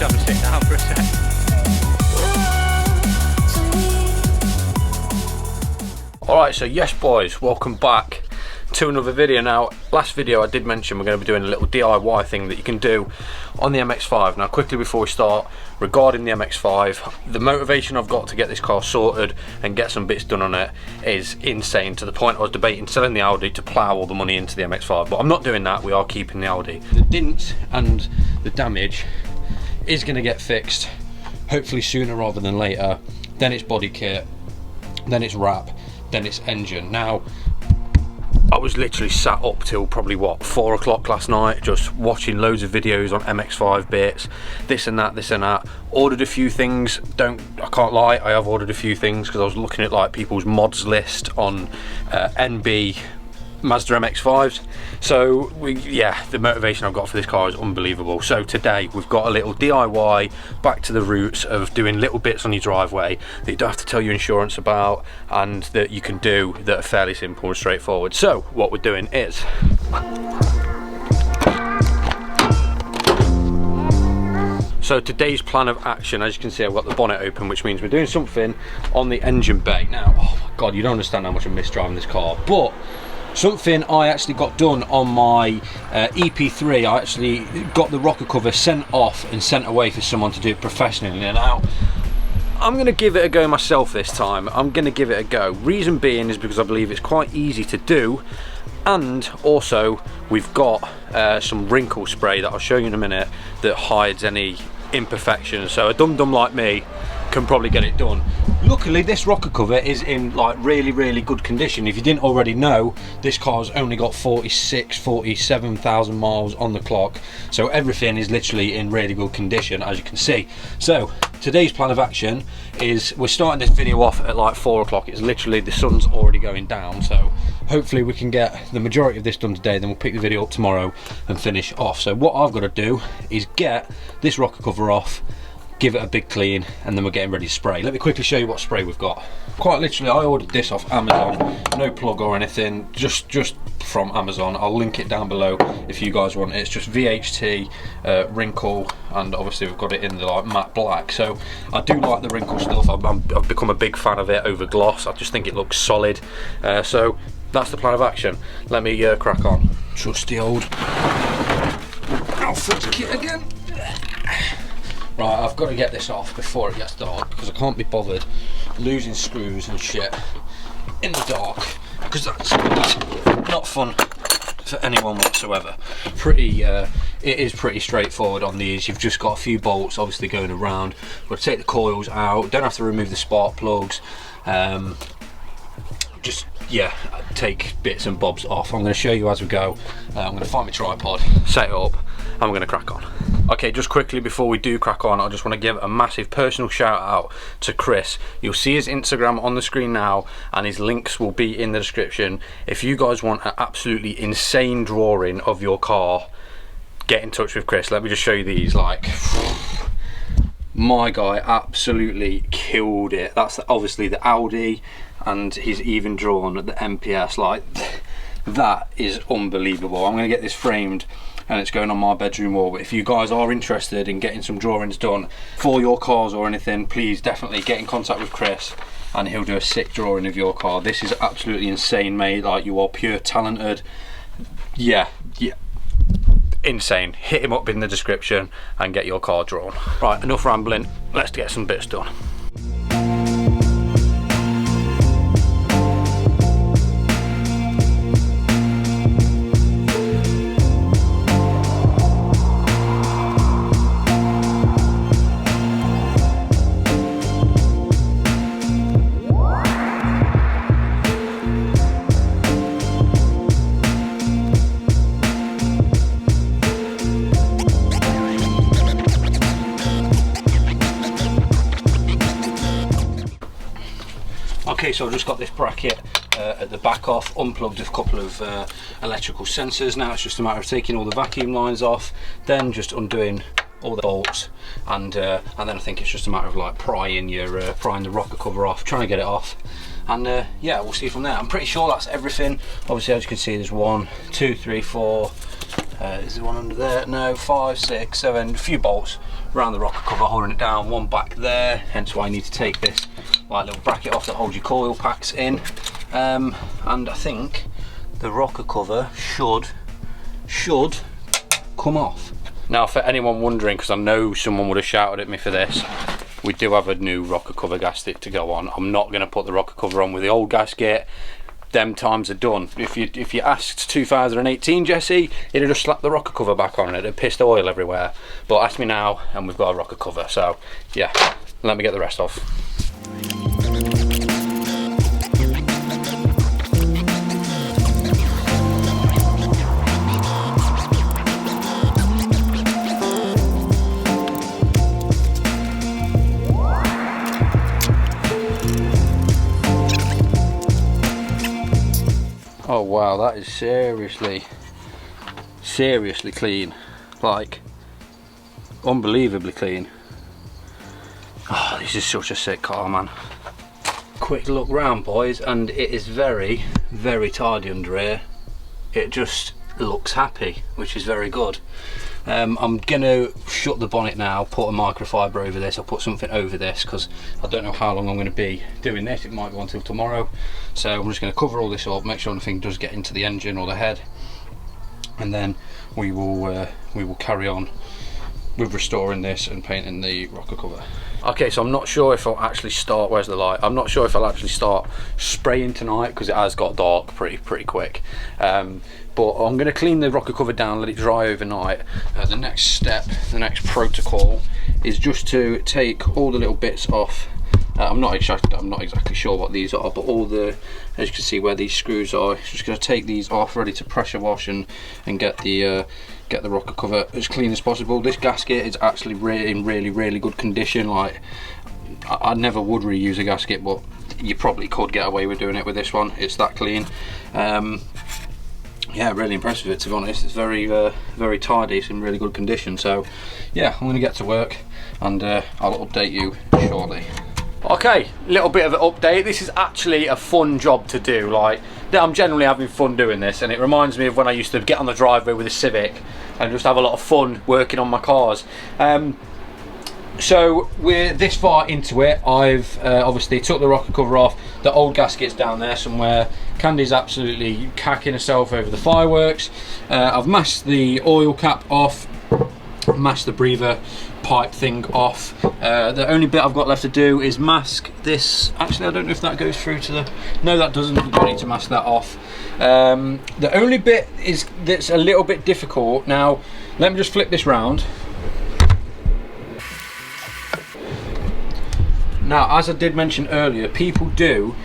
to have a sit down for a sec. Alright, so yes boys, welcome back to another video. Now, last video I did mention we're going to be doing a little DIY thing that you can do on the MX-5. Now quickly before we start, regarding the MX-5, the motivation I've got to get this car sorted and get some bits done on it is insane, to the point I was debating selling the Audi to plough all the money into the MX-5, but I'm not doing that. We are keeping the Audi. The dents and the damage is going to get fixed, hopefully sooner rather than later. Then it's body kit, then it's wrap, then it's engine. Now, I was literally sat up till probably what, 4 o'clock last night, just watching loads of videos on MX-5 bits, this and that. Ordered a few things. I can't lie, I have ordered a few things because I was looking at like people's mods list on NB Mazda MX-5s. So the motivation I've got for this car is unbelievable. So today we've got a little DIY, back to the roots of doing little bits on your driveway that you don't have to tell your insurance about and that you can do that are fairly simple and straightforward. So what we're doing is today's plan of action, as you can see, I've got the bonnet open, which means we're doing something on the engine bay. Now, oh my god, you don't understand how much I miss driving this car, but something I actually got done on my EP3, I actually got the rocker cover sent off and sent away for someone to do it professionally. Now, I'm going to give it a go myself this time. I'm going to give it a go. Reason being is because I believe it's quite easy to do, and also we've got some wrinkle spray that I'll show you in a minute that hides any imperfections, so a dum-dum like me can probably get it done. Luckily this rocker cover is in like really good condition. If you didn't already know, this car's only got 47,000 miles on the clock, so everything is literally in really good condition, as you can see. So today's plan of action is we're starting this video off at like 4 o'clock. It's literally, the sun's already going down, so hopefully we can get the majority of this done today, then we'll pick the video up tomorrow and finish off. So what I've got to do is get this rocker cover off, give it a big clean, and then we're getting ready to spray. Let me quickly show you what spray we've got. Quite literally, I ordered this off Amazon, no plug or anything, just from Amazon. I'll link it down below if you guys want it. It's just VHT, wrinkle, and obviously we've got it in the like matte black. So I do like the wrinkle stuff. I've become a big fan of it over gloss. I just think it looks solid. So that's the plan of action. Let me crack on. Trusty old Alfred's kit again. Right, I've got to get this off before it gets dark, because I can't be bothered losing screws and shit in the dark, because that's not fun for anyone whatsoever. It is pretty straightforward on these. You've just got a few bolts obviously going around. Got to take the coils out, don't have to remove the spark plugs. Take bits and bobs off. I'm going to show you as we go. I'm going to find my tripod, set it up, and we're going to crack on. Okay, just quickly before we do crack on, I just want to give a massive personal shout out to Chris. You'll see his Instagram on the screen now, and his links will be in the description. If you guys want an absolutely insane drawing of your car, get in touch with Chris. Let me just show you these. Like, my guy absolutely killed it. That's obviously the Audi, and he's even drawn the MPS. Like, that is unbelievable. I'm going to get this framed and it's going on my bedroom wall. But if you guys are interested in getting some drawings done for your cars or anything, please definitely get in contact with Chris and he'll do a sick drawing of your car. This is absolutely insane, mate. Like, you are pure talented. Yeah, insane. Hit him up in the description and get your car drawn. Right, enough rambling, let's get some bits done. Okay, so I've just got this bracket at the back off, unplugged a couple of electrical sensors. Now it's just a matter of taking all the vacuum lines off, then just undoing all the bolts, and then I think it's just a matter of like prying the rocker cover off, trying to get it off, and yeah, we'll see from there. I'm pretty sure that's everything. Obviously, as you can see, there's 1, 2, 3, 4, Is there one under there? No, 5, 6, 7, a few bolts around the rocker cover holding it down, one back there, hence why I need to take this like little bracket off that holds your coil packs in. And I think the rocker cover should come off. Now, for anyone wondering, because I know someone would have shouted at me for this, we do have a new rocker cover gasket to go on. I'm not going to put the rocker cover on with the old gasket. Them times are done. If you asked 2018 Jesse, he'd have just slapped the rocker cover back on and it'd have pissed oil everywhere. But ask me now and we've got a rocker cover. So yeah, let me get the rest off. Oh wow, that is seriously clean, like unbelievably clean. Oh, this is such a sick car, man. Quick look round, boys, and it is very tidy under here. It just looks happy, which is very good. I'm gonna shut the bonnet now, put a microfiber over this. I'll put something over this because I don't know how long I'm going to be doing this. It might go until tomorrow, so I'm just going to cover all this up, make sure nothing does get into the engine or the head, and then we will carry on with restoring this and painting the rocker cover. Okay, so I'm not sure if I'll actually start, where's the light? I'm not sure if I'll actually start spraying tonight because it has got dark pretty quick. But I'm going to clean the rocker cover down, let it dry overnight. The next step, the next protocol is just to take all the little bits off. I'm not exactly sure what these are, but all the, as you can see where these screws are, just going to take these off, ready to pressure wash and get the rocker cover as clean as possible. This gasket is actually in really good condition. Like, I never would reuse a gasket, but you probably could get away with doing it with this one. It's that clean. Yeah, really impressed with it, to be honest. It's very tidy, it's in really good condition. So yeah, I'm going to get to work and I'll update you shortly. Okay, little bit of an update. This is actually a fun job to do. Like, I'm generally having fun doing this, and it reminds me of when I used to get on the driveway with a Civic and just have a lot of fun working on my cars. So we're this far into it. I've obviously took the rocker cover off. The old gasket's down there somewhere. Candy's absolutely cacking herself over the fireworks. I've mashed the oil cap off, mashed the breather pipe thing off. The only bit I've got left to do is mask this. Actually, I don't know if that goes through to the... No, that doesn't. You don't need to mask that off. The only bit that's a little bit difficult. Now, let me just flip this round. Now, as I did mention earlier, people do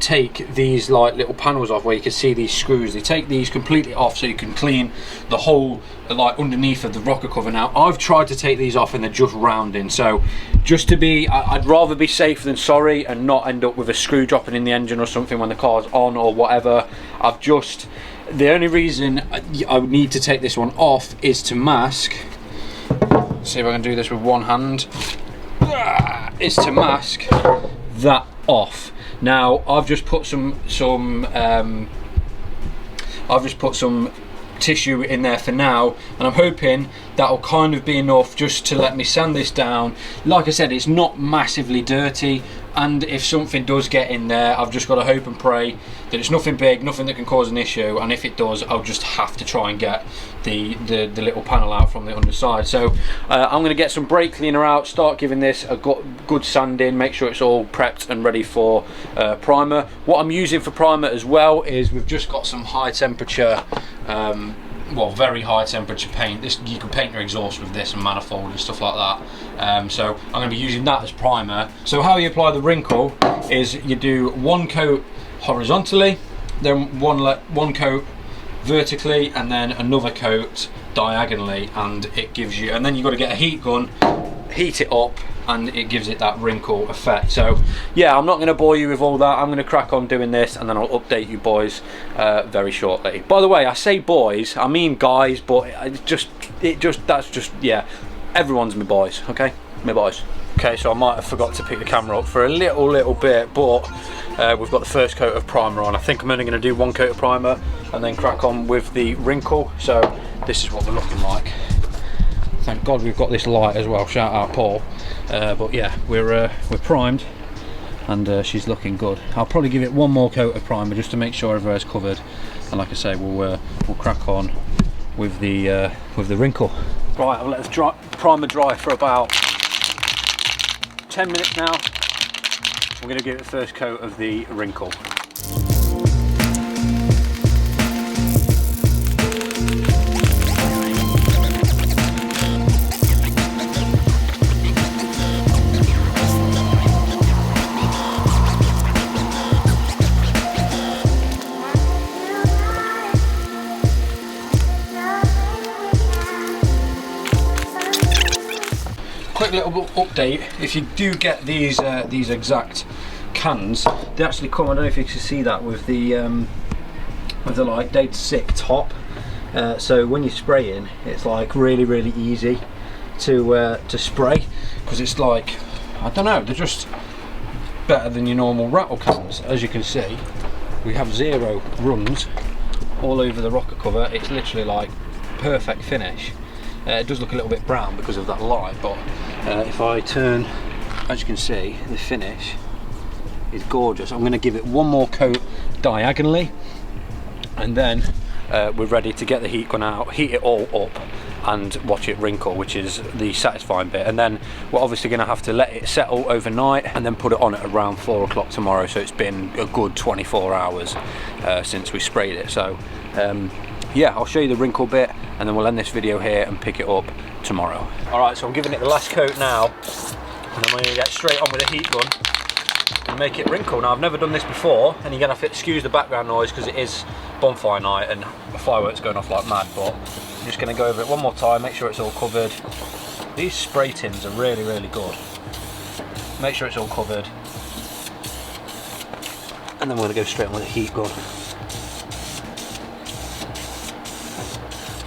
take these like little panels off where you can see these screws. They take these completely off so you can clean the whole like underneath of the rocker cover. Now, I've tried to take these off and they're just rounding. So just to be, I'd rather be safe than sorry and not end up with a screw dropping in the engine or something when the car's on or whatever. The only reason I would need to take this one off is to mask. See if I can do this with one hand. Is to mask that off. Now, I've just put some tissue in there for now, and I'm hoping that'll kind of be enough just to let me sand this down. Like I said, it's not massively dirty, and if something does get in there, I've just got to hope and pray that it's nothing big, nothing that can cause an issue, and if it does, I'll just have to try and get the little panel out from the underside. So I'm going to get some brake cleaner out, start giving this a good sanding, make sure it's all prepped and ready for primer. What I'm using for primer as well is we've just got some high temperature, well, very high temperature paint. You can paint your exhaust with this and manifold and stuff like that. So I'm going to be using that as primer. So how you apply the wrinkle is you do one coat horizontally, then one coat vertically, and then another coat diagonally, and it gives you, and then you've got to get a heat gun, heat it up, and it gives it that wrinkle effect. So yeah, I'm not going to bore you with all that. I'm going to crack on doing this, and then I'll update you boys very shortly. By the way, I say boys, I mean guys, but that's just yeah, everyone's my boys, okay, my boys. Okay, so I might have forgot to pick the camera up for a little bit, but we've got the first coat of primer on. I think I'm only going to do 1 coat of primer and then crack on with the wrinkle. So this is what they're looking like. Thank God we've got this light as well. Shout out Paul. But yeah, we're primed, and she's looking good. I'll probably give it 1 more coat of primer just to make sure everywhere's covered. And like I say, we'll crack on with the wrinkle. Right, I've let the primer dry for about 10 minutes now. We're going to give it the first coat of the wrinkle. Quick little update, if you do get these exact cans, they actually come, I don't know if you can see that, with the like Data Sick top. So when you're spraying, it's like really easy to spray, because it's like, I don't know, they're just better than your normal rattle cans. As you can see, we have 0 runs all over the rocker cover. It's literally like perfect finish. It does look a little bit brown because of that light, but if I turn, as you can see, the finish is gorgeous. I'm going to give it 1 more coat diagonally, and then we're ready to get the heat gun out, heat it all up, and watch it wrinkle, which is the satisfying bit. And then we're obviously going to have to let it settle overnight and then put it on at around 4 o'clock tomorrow. So it's been a good 24 hours since we sprayed it. So yeah, I'll show you the wrinkle bit, and then we'll end this video here and pick it up tomorrow. Alright, so I'm giving it the last coat now, and then we're going to get straight on with the heat gun and make it wrinkle. Now, I've never done this before, and you're going to have to excuse the background noise because it is bonfire night and the fireworks going off like mad, but I'm just going to go over it 1 more time, make sure it's all covered. These spray tins are really good. Make sure it's all covered, and then we're going to go straight on with the heat gun.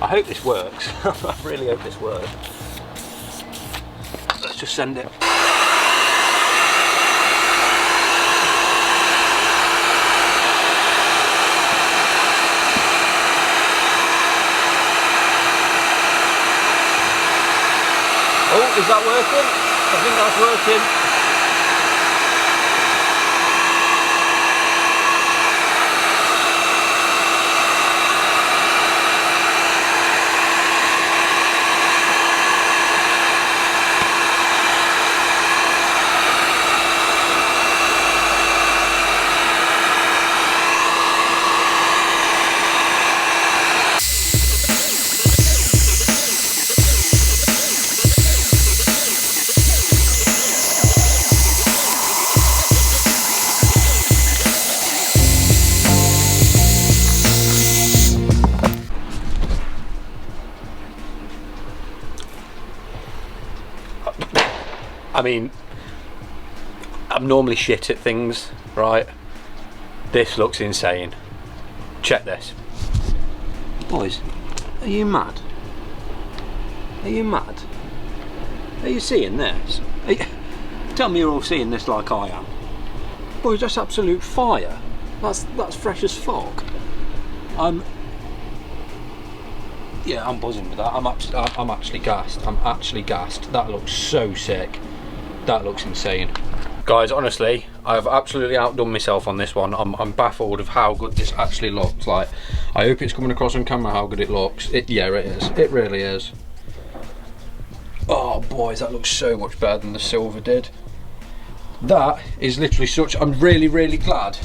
I hope this works. I really hope this works. Let's just send it. Oh, is that working? I think that's working. I mean, I'm normally shit at things, right? This looks insane. Check this. Boys, are you mad? Are you mad? Are you seeing this? Tell me you're all seeing this like I am. Boys, that's absolute fire. That's fresh as fuck. Yeah, I'm buzzing with that. I'm actually gassed. I'm actually gassed. That looks so sick. That looks insane. Guys, honestly, I've absolutely outdone myself on this one. I'm baffled of how good this actually looks. Like, I hope it's coming across on camera how good it looks. Yeah, it is. It really is. Oh, boys, that looks so much better than the silver did. That is literally such... I'm really glad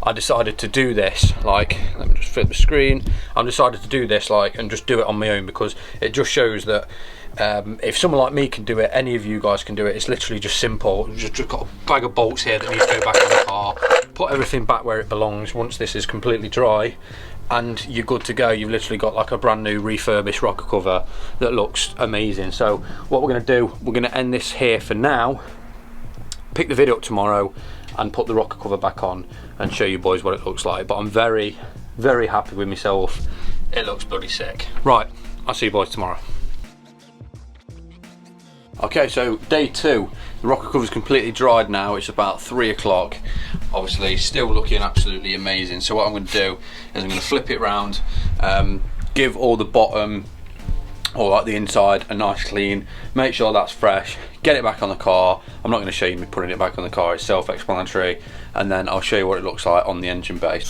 I decided to do this. Like, let me just flip the screen. I decided to do this, like, and just do it on my own, because it just shows that if someone like me can do it, any of you guys can do it. It's literally just simple. Just got a bag of bolts here that need to go back in the car. Put everything back where it belongs once this is completely dry, and you're good to go. You've literally got like a brand new refurbished rocker cover that looks amazing. So what we're going to do, we're going to end this here for now, pick the video up tomorrow and put the rocker cover back on and show you boys what it looks like. But I'm very happy with myself. It looks bloody sick. Right, I'll see you boys tomorrow. Okay, so day 2, the rocker cover's completely dried now. It's about 3 o'clock. Obviously still looking absolutely amazing. So what I'm going to do is I'm going to flip it around, give all the bottom or like the inside a nice clean, make sure that's fresh, get it back on the car. I'm not going to show you me putting it back on the car, it's self-explanatory, and then I'll show you what it looks like on the engine bay.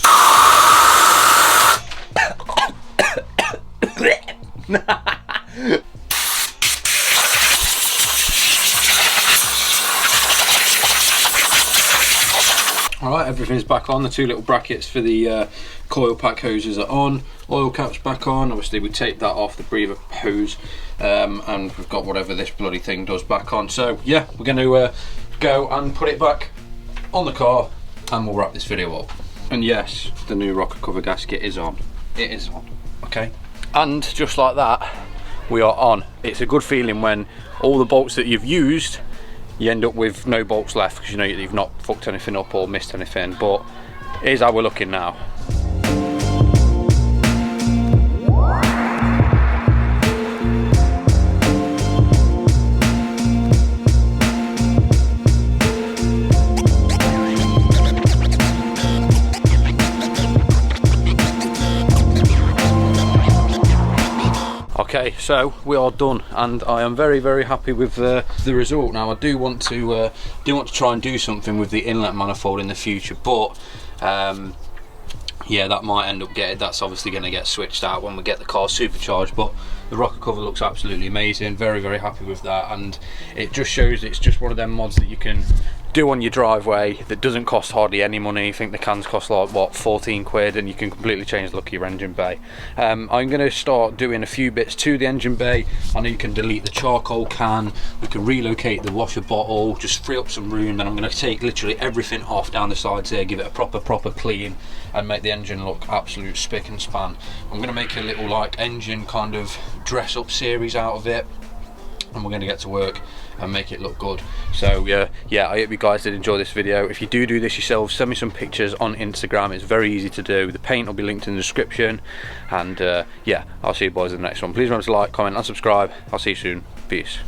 Alright, everything's back on. The 2 little brackets for the coil pack hoses are on, oil cap's back on. Obviously we taped that off, the breather hose, and we've got whatever this bloody thing does back on. So yeah, we're going to go and put it back on the car and we'll wrap this video up. And yes, the new rocker cover gasket is on. It is on, okay? And just like that, we are on. It's a good feeling when all the bolts that you've used, you end up with no bolts left because you know you've not fucked anything up or missed anything. But here's how we're looking now. Okay, so we are done, and I am very, very happy with the result. Now I do want to try and do something with the inlet manifold in the future, but yeah, that might end up that's obviously going to get switched out when we get the car supercharged. But the rocker cover looks absolutely amazing. Very, very happy with that, and it just shows it's just one of them mods that you can do on your driveway that doesn't cost hardly any money. I think the cans cost like what, 14 quid, and you can completely change the look of your engine bay. I'm going to start doing a few bits to the engine bay. I know you can delete the charcoal can, we can relocate the washer bottle, just free up some room. Then I'm going to take literally everything off down the sides here, give it a proper clean, and make the engine look absolute spick and span. I'm going to make a little like engine kind of dress up series out of it, and we're going to get to work and make it look good. So yeah, I hope you guys did enjoy this video. If you do this yourselves, send me some pictures on Instagram. It's very easy to do. The paint will be linked in the description, and yeah, I'll see you boys in the next one. Please remember to like, comment and subscribe. I'll see you soon. Peace.